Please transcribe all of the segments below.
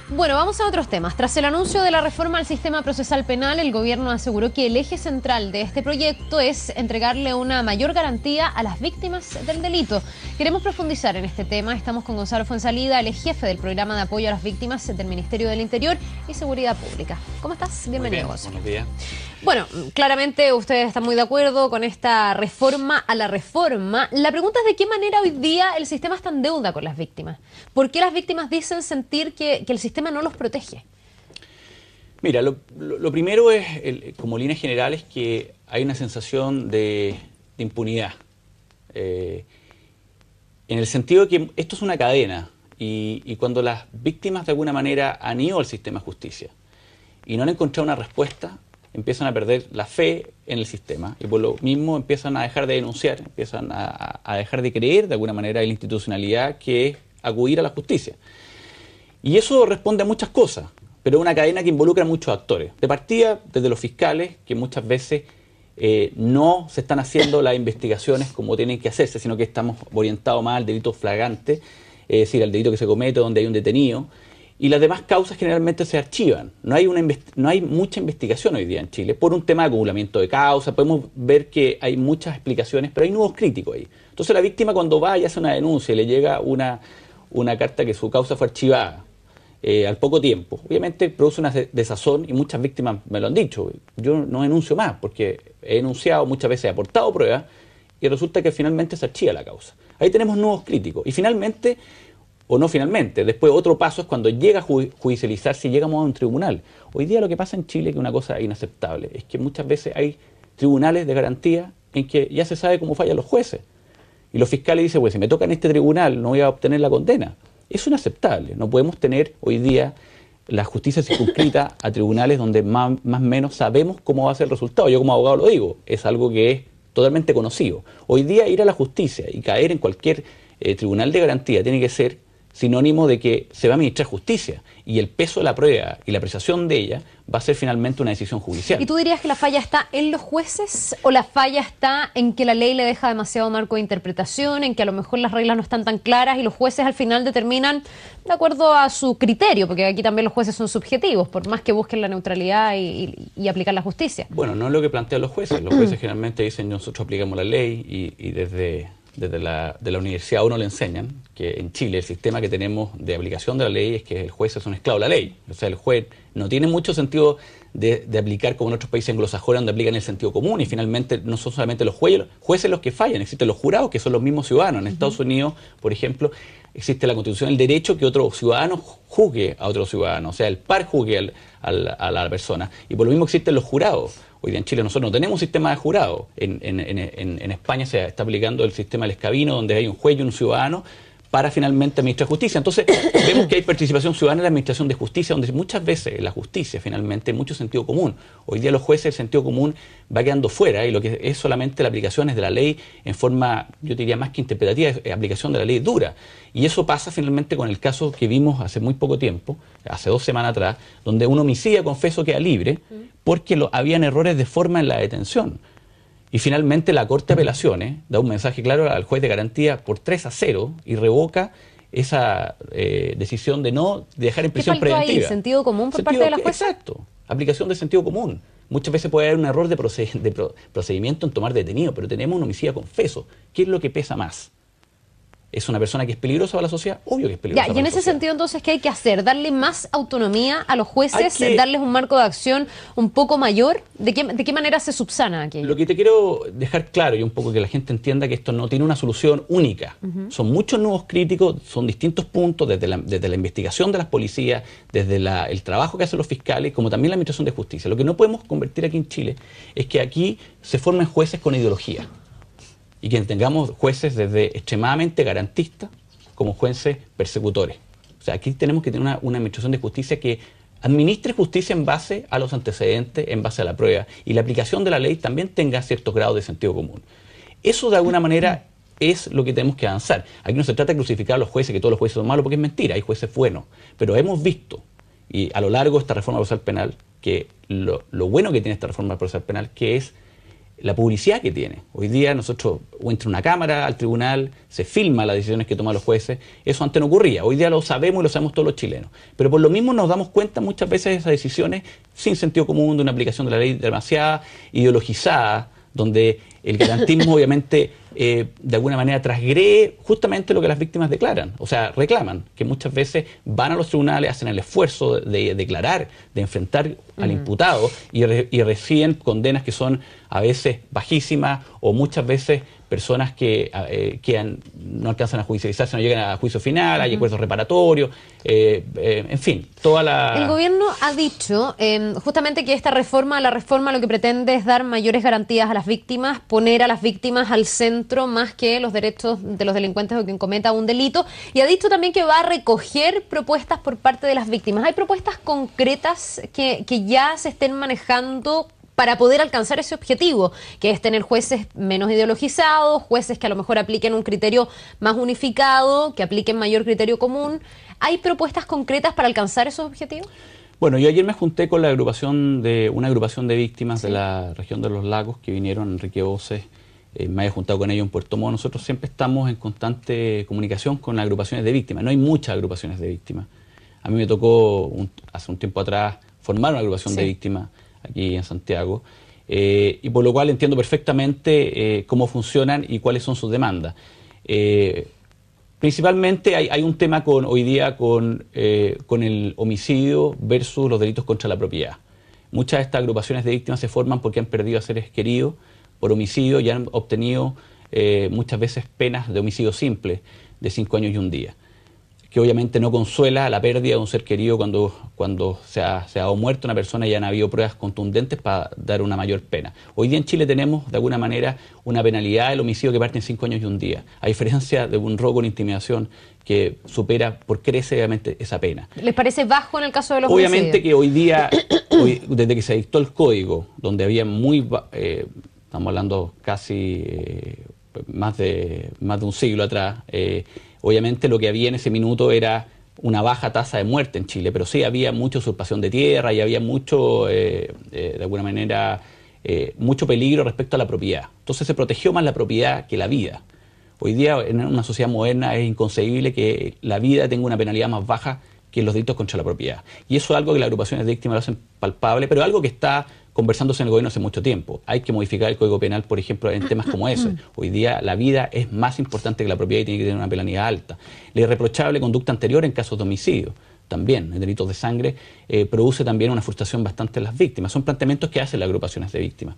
Bueno, vamos a otros temas. Tras el anuncio de la reforma al sistema procesal penal, el gobierno aseguró que el eje central de este proyecto es entregarle una mayor garantía a las víctimas del delito. Queremos profundizar en este tema. Estamos con Gonzalo Fuenzalida, el jefe del programa de apoyo a las víctimas del Ministerio del Interior y Seguridad Pública. ¿Cómo estás? Bienvenido, Gonzalo. Buenos días. Bueno, claramente ustedes están muy de acuerdo con esta reforma a la reforma. La pregunta es de qué manera hoy día el sistema está en deuda con las víctimas. ¿Por qué las víctimas dicen sentir que el sistema no los protege? Mira, lo primero es, como líneas generales, que hay una sensación de impunidad. En el sentido de que esto es una cadena y cuando las víctimas de alguna manera han ido al sistema de justicia y no han encontrado una respuesta, empiezan a perder la fe en el sistema y por lo mismo empiezan a dejar de denunciar, empiezan a dejar de creer de alguna manera en la institucionalidad que es acudir a la justicia. Y eso responde a muchas cosas, pero es una cadena que involucra a muchos actores. De partida, desde los fiscales, que muchas veces no se están haciendo las investigaciones como tienen que hacerse, sino que estamos orientados más al delito flagrante, es decir, al delito que se comete donde hay un detenido, y las demás causas generalmente se archivan. No hay mucha investigación hoy día en Chile por un tema de acumulamiento de causas. Podemos ver que hay muchas explicaciones, pero hay nudos críticos ahí. Entonces la víctima cuando va y hace una denuncia y le llega una carta que su causa fue archivada al poco tiempo, obviamente produce una desazón y muchas víctimas me lo han dicho. Yo no denuncio más porque he denunciado, muchas veces he aportado pruebas y resulta que finalmente se archiva la causa. Ahí tenemos nudos críticos y finalmente, o no finalmente, después otro paso es cuando llega a judicializarse y llegamos a un tribunal. Hoy día lo que pasa en Chile, que es una cosa inaceptable, es que muchas veces hay tribunales de garantía en que ya se sabe cómo fallan los jueces. Y los fiscales dicen, pues si me toca en este tribunal no voy a obtener la condena. Es inaceptable. No podemos tener hoy día la justicia circunscrita a tribunales donde más o menos sabemos cómo va a ser el resultado. Yo como abogado lo digo, es algo que es totalmente conocido. Hoy día ir a la justicia y caer en cualquier tribunal de garantía tiene que ser sinónimo de que se va a administrar justicia y el peso de la prueba y la apreciación de ella va a ser finalmente una decisión judicial. ¿Y tú dirías que la falla está en los jueces o la falla está en que la ley le deja demasiado marco de interpretación, en que a lo mejor las reglas no están tan claras y los jueces al final determinan de acuerdo a su criterio, porque aquí también los jueces son subjetivos, por más que busquen la neutralidad y aplicar la justicia? Bueno, no es lo que plantean los jueces. Los jueces generalmente dicen nosotros aplicamos la ley y desde la universidad a uno le enseñan que en Chile el sistema que tenemos de aplicación de la ley es que el juez es un esclavo de la ley. O sea, el juez no tiene mucho sentido de aplicar como en otros países anglosajones donde aplican el sentido común y finalmente no son solamente los jueces los que fallan, existen los jurados que son los mismos ciudadanos. En Estados Unidos, por ejemplo, existe la Constitución el derecho que otro ciudadano juzgue a otro ciudadano, o sea, el par juzgue a la persona. Y por lo mismo existen los jurados. Hoy día en Chile nosotros no tenemos un sistema de jurado. En España se está aplicando el sistema del escabino, donde hay un juez y un ciudadano para finalmente administrar justicia. Entonces vemos que hay participación ciudadana en la administración de justicia, donde muchas veces la justicia finalmente es mucho sentido común. Hoy día los jueces el sentido común va quedando fuera y lo que es solamente la aplicación es de la ley en forma, yo diría más que interpretativa, es aplicación de la ley dura. Y eso pasa finalmente con el caso que vimos hace muy poco tiempo, hace 2 semanas atrás, donde un homicida confeso queda libre porque habían errores de forma en la detención. Y finalmente la Corte de Apelaciones da un mensaje claro al juez de garantía por 3-0 y revoca esa decisión de no dejar en prisión preventiva. ¿Qué faltó ahí? ¿Sentido común por parte de la jueza? Exacto, aplicación de sentido común. Muchas veces puede haber un error de procedimiento en tomar detenido, pero tenemos un homicida confeso. ¿Qué es lo que pesa más? ¿Es una persona que es peligrosa para la sociedad? Obvio que es peligrosa para la sociedad. Y en ese sentido, entonces, ¿qué hay que hacer? ¿Darle más autonomía a los jueces? ¿Darles un marco de acción un poco mayor? ¿De qué manera se subsana aquello? Lo que te quiero dejar claro y un poco que la gente entienda que esto no tiene una solución única. Son muchos nudos críticos, son distintos puntos, desde la investigación de las policías, desde el trabajo que hacen los fiscales, como también la administración de justicia. Lo que no podemos convertir aquí en Chile es que aquí se formen jueces con ideología. Y que tengamos jueces desde extremadamente garantistas como jueces persecutores. O sea, aquí tenemos que tener una administración de justicia que administre justicia en base a los antecedentes, en base a la prueba. Y la aplicación de la ley también tenga ciertos grados de sentido común. Eso de alguna manera es lo que tenemos que avanzar. Aquí no se trata de crucificar a los jueces, que todos los jueces son malos, porque es mentira, hay jueces buenos. Pero hemos visto, y a lo largo de esta reforma procesal penal, que lo bueno que tiene esta reforma procesal penal, que es la publicidad que tiene. Hoy día nosotros, o entra una cámara al tribunal, se filma las decisiones que toman los jueces, eso antes no ocurría. Hoy día lo sabemos y lo sabemos todos los chilenos. Pero por lo mismo nos damos cuenta muchas veces de esas decisiones sin sentido común, de una aplicación de la ley demasiada ideologizada, donde el garantismo obviamente de alguna manera transgrede justamente lo que las víctimas declaran, o sea, reclaman, que muchas veces van a los tribunales, hacen el esfuerzo de declarar, de enfrentar al imputado y reciben condenas que son a veces bajísimas o muchas veces personas que no alcanzan a judicializarse, no llegan a juicio final, hay acuerdos reparatorios, en fin, toda la... El gobierno ha dicho justamente que esta reforma, la reforma lo que pretende es dar mayores garantías a las víctimas, poner a las víctimas al centro más que los derechos de los delincuentes o quien cometa un delito, y ha dicho también que va a recoger propuestas por parte de las víctimas. ¿Hay propuestas concretas que ya se estén manejando para poder alcanzar ese objetivo, que es tener jueces menos ideologizados, jueces que a lo mejor apliquen un criterio más unificado, que apliquen mayor criterio común? ¿Hay propuestas concretas para alcanzar esos objetivos? Bueno, yo ayer me junté con una agrupación de víctimas de la región de los lagos que vinieron, Enrique Voces, me había juntado con ellos en Puerto Montt. Nosotros siempre estamos en constante comunicación con las agrupaciones de víctimas. No hay muchas agrupaciones de víctimas. A mí me tocó hace un tiempo atrás formar una agrupación de víctimas aquí en Santiago, y por lo cual entiendo perfectamente cómo funcionan y cuáles son sus demandas. Principalmente hay un tema hoy día con el homicidio versus los delitos contra la propiedad. Muchas de estas agrupaciones de víctimas se forman porque han perdido a seres queridos por homicidio y han obtenido muchas veces penas de homicidio simple de 5 años y 1 día, que obviamente no consuela la pérdida de un ser querido cuando se ha dado muerto una persona y ya han habido pruebas contundentes para dar una mayor pena. Hoy día en Chile tenemos de alguna manera una penalidad del homicidio que parte en 5 años y 1 día, a diferencia de un robo con intimidación que supera por crece obviamente esa pena. ¿Les parece bajo en el caso de los Obviamente homicidios? Que hoy día, desde que se dictó el código, donde había estamos hablando casi más de un siglo atrás, obviamente lo que había en ese minuto era una baja tasa de muerte en Chile, pero sí había mucha usurpación de tierra y había mucho, de alguna manera, mucho peligro respecto a la propiedad. Entonces se protegió más la propiedad que la vida. Hoy día, en una sociedad moderna, es inconcebible que la vida tenga una penalidad más baja que los delitos contra la propiedad. Y eso es algo que las agrupaciones de víctimas lo hacen palpable, pero algo que está conversándose en el gobierno hace mucho tiempo. Hay que modificar el Código Penal, por ejemplo, en temas como ese. Hoy día la vida es más importante que la propiedad y tiene que tener una penalidad alta. La irreprochable conducta anterior en casos de homicidio, también, en delitos de sangre, produce también una frustración bastante en las víctimas. Son planteamientos que hacen las agrupaciones de víctimas.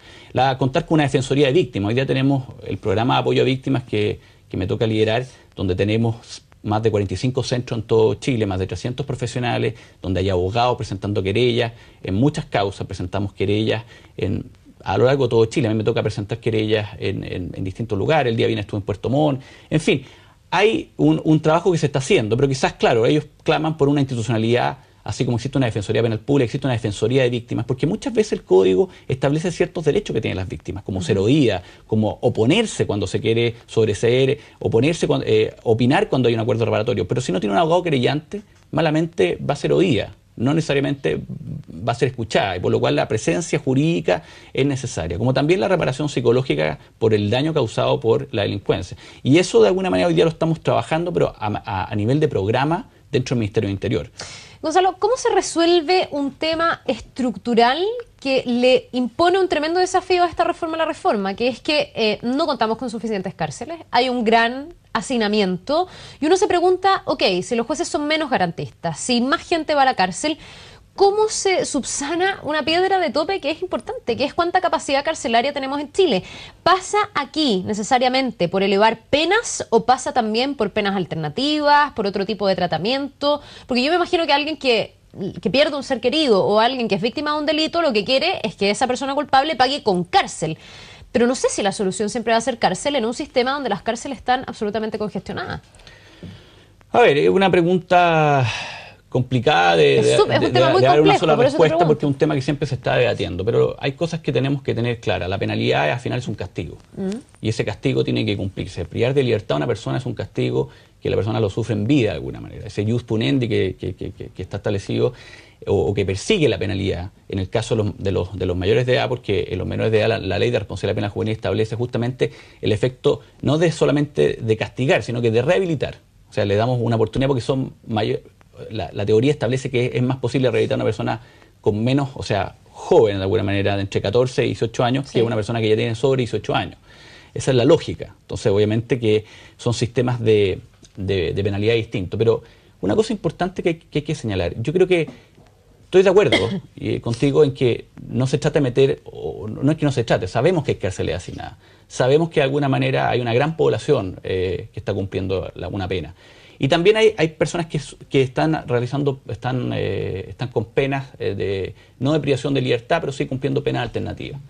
Contar con una defensoría de víctimas. Hoy día tenemos el programa de apoyo a víctimas que me toca liderar, donde tenemos más de 45 centros en todo Chile, más de 300 profesionales, donde hay abogados presentando querellas. En muchas causas presentamos querellas a lo largo de todo Chile. A mí me toca presentar querellas en distintos lugares. El día viernes estuve en Puerto Montt. En fin, hay un trabajo que se está haciendo, pero quizás, claro, ellos claman por una institucionalidad, así como existe una Defensoría Penal Pública, existe una Defensoría de Víctimas, porque muchas veces el Código establece ciertos derechos que tienen las víctimas, como ser oídas, como oponerse cuando se quiere sobreseer, opinar cuando hay un acuerdo reparatorio. Pero si no tiene un abogado querellante, malamente va a ser oída, no necesariamente va a ser escuchada, y por lo cual la presencia jurídica es necesaria, como también la reparación psicológica por el daño causado por la delincuencia. Y eso de alguna manera hoy día lo estamos trabajando, pero a nivel de programa dentro del Ministerio del Interior. Gonzalo, ¿cómo se resuelve un tema estructural que le impone un tremendo desafío a esta reforma a la reforma? Que es que no contamos con suficientes cárceles, hay un gran hacinamiento y uno se pregunta, ok, si los jueces son menos garantistas, si más gente va a la cárcel, ¿cómo se subsana una piedra de tope que es importante, que es cuánta capacidad carcelaria tenemos en Chile? ¿Pasa aquí necesariamente por elevar penas o pasa también por penas alternativas, por otro tipo de tratamiento? Porque yo me imagino que alguien que pierde un ser querido o alguien que es víctima de un delito lo que quiere es que esa persona culpable pague con cárcel. Pero no sé si la solución siempre va a ser cárcel en un sistema donde las cárceles están absolutamente congestionadas. A ver, es una pregunta complicada de dar una sola respuesta, porque es un tema que siempre se está debatiendo, pero hay cosas que tenemos que tener claras. La penalidad al final es un castigo y ese castigo tiene que cumplirse. Privar de libertad a una persona es un castigo que la persona lo sufre en vida de alguna manera. Ese jus punendi que está establecido o que persigue la penalidad en el caso de los mayores de edad, porque en los menores de edad la ley de responsabilidad penal juvenil establece justamente el efecto no de solamente de castigar, sino que de rehabilitar. O sea, le damos una oportunidad porque son mayores. La teoría establece que es más posible rehabilitar a una persona con menos, o sea, joven de alguna manera, de entre 14 y 18 años, que una persona que ya tiene sobre 18 años. Esa es la lógica. Entonces, obviamente que son sistemas de penalidad distintos. Pero una cosa importante que hay que señalar, yo creo que estoy de acuerdo contigo en que no se trata de meter, o no es que no se trate, sabemos que hay cárceles hacinadas, sabemos que de alguna manera hay una gran población que está cumpliendo una pena. Y también hay personas que están realizando, están con penas no de privación de libertad, pero sí cumpliendo penas alternativas.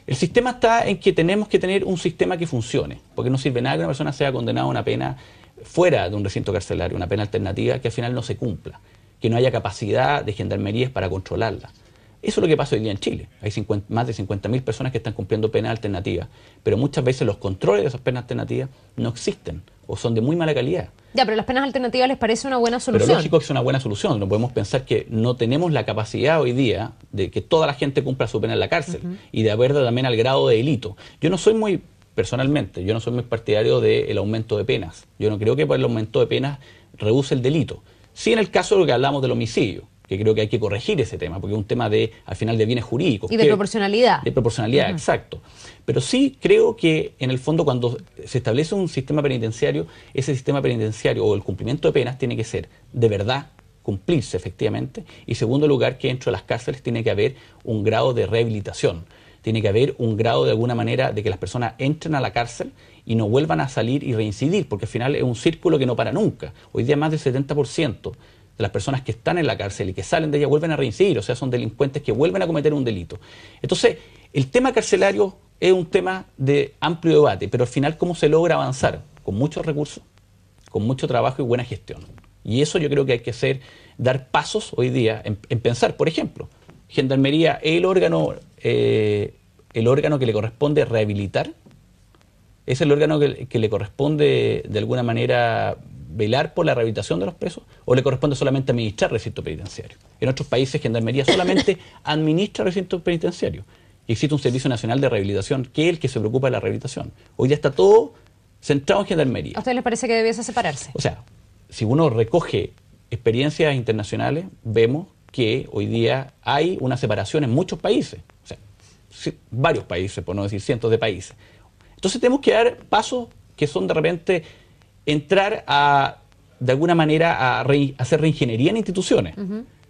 El sistema está en que tenemos que tener un sistema que funcione, porque no sirve nada que una persona sea condenada a una pena fuera de un recinto carcelario, una pena alternativa que al final no se cumpla, que no haya capacidad de gendarmerías para controlarla. Eso es lo que pasa hoy día en Chile. Hay más de 50.000 personas que están cumpliendo penas alternativas, pero muchas veces los controles de esas penas alternativas no existen o son de muy mala calidad. Ya, pero las penas alternativas les parece una buena solución. Pero lógico que es una buena solución. No podemos pensar que no tenemos la capacidad hoy día de que toda la gente cumpla su pena en la cárcel y de acuerdo también al grado de delito. Yo no soy muy, personalmente, yo no soy muy partidario del aumento de penas. Yo no creo que por el aumento de penas reduce el delito. Sí, en el caso de lo que hablamos del homicidio, que creo que hay que corregir ese tema, porque es un tema al final de bienes jurídicos. Y de proporcionalidad. De proporcionalidad, exacto. Pero sí creo que, en el fondo, cuando se establece un sistema penitenciario, ese sistema penitenciario o el cumplimiento de penas tiene que ser, de verdad, cumplirse efectivamente. Y, segundo lugar, que dentro de las cárceles tiene que haber un grado de rehabilitación. Tiene que haber un grado, de alguna manera, de que las personas entren a la cárcel y no vuelvan a salir y reincidir, porque al final es un círculo que no para nunca. Hoy día más del 70% de las personas que están en la cárcel y que salen de ella vuelven a reincidir, o sea, son delincuentes que vuelven a cometer un delito. Entonces, el tema carcelario es un tema de amplio debate, pero al final, ¿cómo se logra avanzar? Con muchos recursos, con mucho trabajo y buena gestión. Y eso yo creo que hay que dar pasos hoy día en pensar, por ejemplo, Gendarmería es el órgano que le corresponde rehabilitar, es el órgano que le corresponde de alguna manera velar por la rehabilitación de los presos, o le corresponde solamente administrar recinto penitenciario. En otros países, Gendarmería solamente administra recintos penitenciarios. Y existe un Servicio Nacional de Rehabilitación, que es el que se preocupa de la rehabilitación. Hoy día está todo centrado en Gendarmería. ¿A ustedes les parece que debiese separarse? O sea, si uno recoge experiencias internacionales, vemos que hoy día hay una separación en muchos países. O sea, varios países, por no decir cientos de países. Entonces tenemos que dar pasos que son de repente entrar de alguna manera a hacer reingeniería en instituciones,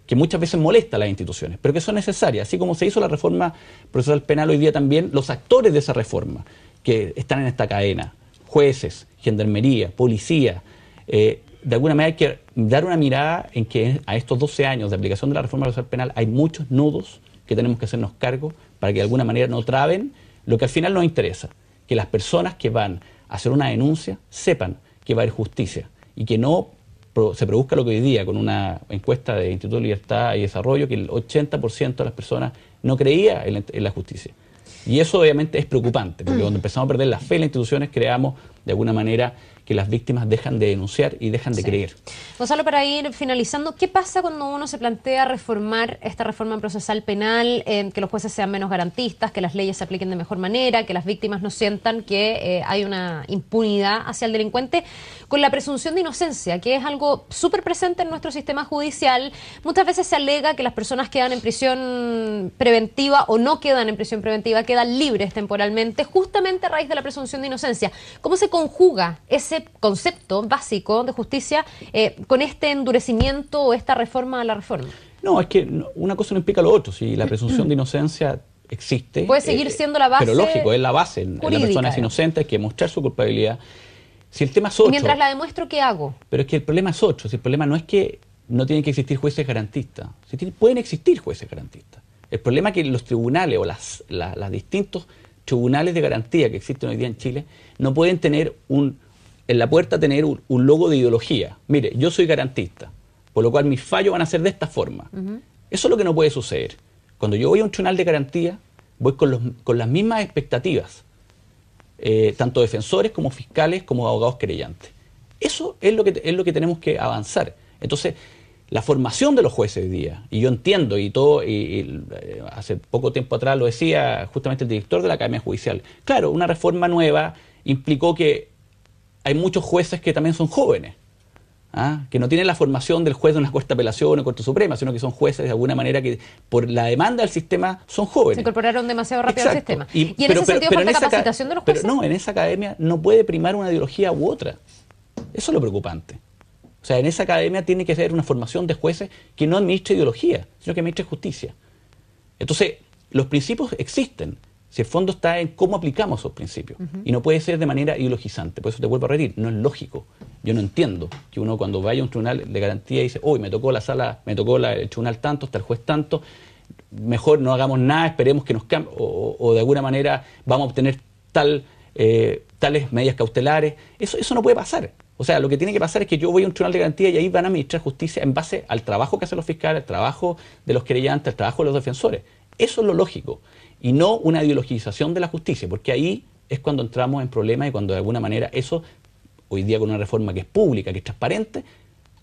que muchas veces molesta a las instituciones, pero que son necesarias. Así como se hizo la reforma procesal penal, hoy día también los actores de esa reforma que están en esta cadena, jueces, gendarmería, policía, de alguna manera hay que dar una mirada en que a estos 12 años de aplicación de la reforma procesal penal hay muchos nudos que tenemos que hacernos cargo para que de alguna manera no traben lo que al final nos interesa, que las personas que van a hacer una denuncia sepan que va a haber justicia y que no se produzca lo que hoy día, con una encuesta de Instituto de Libertad y Desarrollo, que el 80% de las personas no creía en la justicia. Y eso obviamente es preocupante, porque cuando empezamos a perder la fe en las instituciones, creamos de alguna manera que las víctimas dejan de denunciar y dejan de creer. Gonzalo, para ir finalizando, ¿qué pasa cuando uno se plantea reformar esta reforma procesal penal, que los jueces sean menos garantistas, que las leyes se apliquen de mejor manera, que las víctimas no sientan que hay una impunidad hacia el delincuente, con la presunción de inocencia, que es algo súper presente en nuestro sistema judicial? Muchas veces se alega que las personas quedan en prisión preventiva o no quedan en prisión preventiva, quedan libres temporalmente, justamente a raíz de la presunción de inocencia. ¿Cómo se conjuga ese concepto básico de justicia con este endurecimiento o esta reforma a la reforma? No, es que una cosa no implica lo otro. Si la presunción de inocencia existe, puede seguir siendo la base. Pero lógico, es la base. La persona es inocente, hay que mostrar su culpabilidad. Si el tema es otro, mientras la demuestro, ¿qué hago? Pero es que el problema es otro. Si el problema no es que no tienen que existir jueces garantistas. Pueden existir jueces garantistas. El problema es que los tribunales o las distintos tribunales de garantía que existen hoy día en Chile no pueden tener en la puerta tener un logo de ideología. Mire, yo soy garantista, por lo cual mis fallos van a ser de esta forma. Eso es lo que no puede suceder. Cuando yo voy a un tribunal de garantía, voy con las mismas expectativas, tanto defensores como fiscales como abogados querellantes. Eso es lo que tenemos que avanzar. Entonces, la formación de los jueces hoy día, y yo entiendo, hace poco tiempo atrás lo decía justamente el director de la Academia Judicial, claro, una reforma nueva implicó que hay muchos jueces que también son jóvenes, que no tienen la formación del juez de una Corte de Apelación o Corte Suprema, sino que son jueces de alguna manera que por la demanda del sistema son jóvenes. Se incorporaron demasiado rápido al sistema. ¿Y en ese sentido pero falta capacitación de los jueces? Pero no, en esa academia no puede primar una ideología u otra. Eso es lo preocupante. O sea, en esa academia tiene que ser una formación de jueces que no administre ideología, sino que administre justicia. Entonces, los principios existen. Si el fondo está en cómo aplicamos esos principios. Y no puede ser de manera ideologizante. Por eso te vuelvo a repetir, no es lógico. Yo no entiendo que uno cuando vaya a un tribunal de garantía dice, hoy me tocó el tribunal tanto, está el juez tanto, mejor no hagamos nada, esperemos que nos cambie, o de alguna manera vamos a obtener tales medidas cautelares. Eso no puede pasar. O sea, lo que tiene que pasar es que yo voy a un tribunal de garantía y ahí van a administrar justicia en base al trabajo que hacen los fiscales, al trabajo de los querellantes, al trabajo de los defensores. Eso es lo lógico. Y no una ideologización de la justicia, porque ahí es cuando entramos en problemas y cuando de alguna manera eso, hoy día con una reforma que es pública, que es transparente,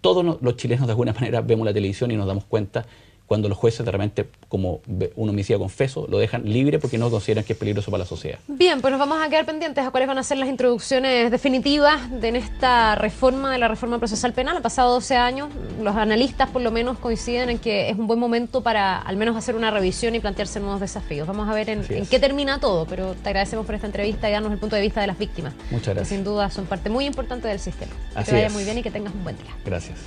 todos los chilenos de alguna manera vemos la televisión y nos damos cuenta cuando los jueces de repente, como un homicidio confeso, lo dejan libre porque no consideran que es peligroso para la sociedad. Bien, pues nos vamos a quedar pendientes a cuáles van a ser las introducciones definitivas en esta reforma, de la reforma procesal penal. Han pasado 12 años, los analistas por lo menos coinciden en que es un buen momento para al menos hacer una revisión y plantearse nuevos desafíos. Vamos a ver en qué termina todo, pero te agradecemos por esta entrevista y darnos el punto de vista de las víctimas. Muchas gracias. Que sin duda son parte muy importante del sistema. Que te vaya muy bien y que tengas un buen día. Gracias.